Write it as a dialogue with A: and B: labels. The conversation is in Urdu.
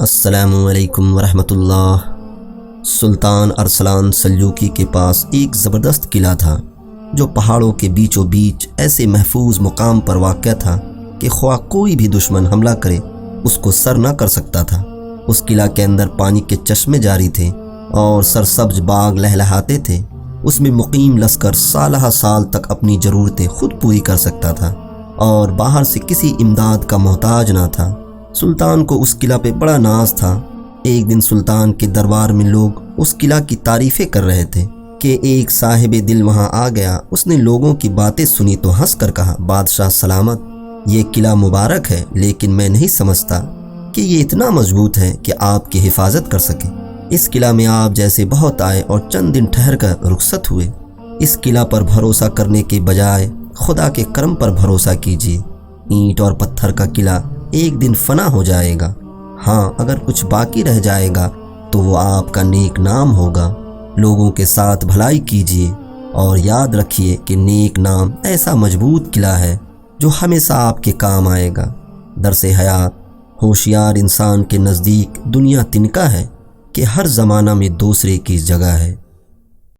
A: السلام علیکم ورحمۃ اللہ۔ سلطان ارسلان سلجوقی کے پاس ایک زبردست قلعہ تھا جو پہاڑوں کے بیچوں بیچ ایسے محفوظ مقام پر واقع تھا کہ خواہ کوئی بھی دشمن حملہ کرے اس کو سر نہ کر سکتا تھا۔ اس قلعہ کے اندر پانی کے چشمے جاری تھے اور سرسبز باغ لہلہاتے تھے۔ اس میں مقیم لشکر سالہ سال تک اپنی ضرورتیں خود پوری کر سکتا تھا اور باہر سے کسی امداد کا محتاج نہ تھا۔ سلطان کو اس قلعہ پہ بڑا ناز تھا۔ ایک دن سلطان کے دربار میں لوگ اس قلعہ کی تعریفیں کر رہے تھے کہ ایک صاحب دل وہاں آ گیا۔ اس نے لوگوں کی باتیں سنی تو ہنس کر کہا، بادشاہ سلامت، یہ قلعہ مبارک ہے، لیکن میں نہیں سمجھتا کہ یہ اتنا مضبوط ہے کہ آپ کی حفاظت کر سکے۔ اس قلعہ میں آپ جیسے بہت آئے اور چند دن ٹھہر کر رخصت ہوئے۔ اس قلعہ پر بھروسہ کرنے کے بجائے خدا کے کرم پر بھروسہ کیجیے۔ اینٹ اور پتھر کا قلعہ ایک دن فنا ہو جائے گا، ہاں اگر کچھ باقی رہ جائے گا تو وہ آپ کا نیک نام ہوگا۔ لوگوں کے ساتھ بھلائی کیجیے اور یاد رکھیے کہ نیک نام ایسا مضبوط قلعہ ہے جو ہمیشہ آپ کے کام آئے گا۔ درس حیات: ہوشیار انسان کے نزدیک دنیا تنکا ہے کہ ہر زمانہ میں دوسرے کی جگہ ہے۔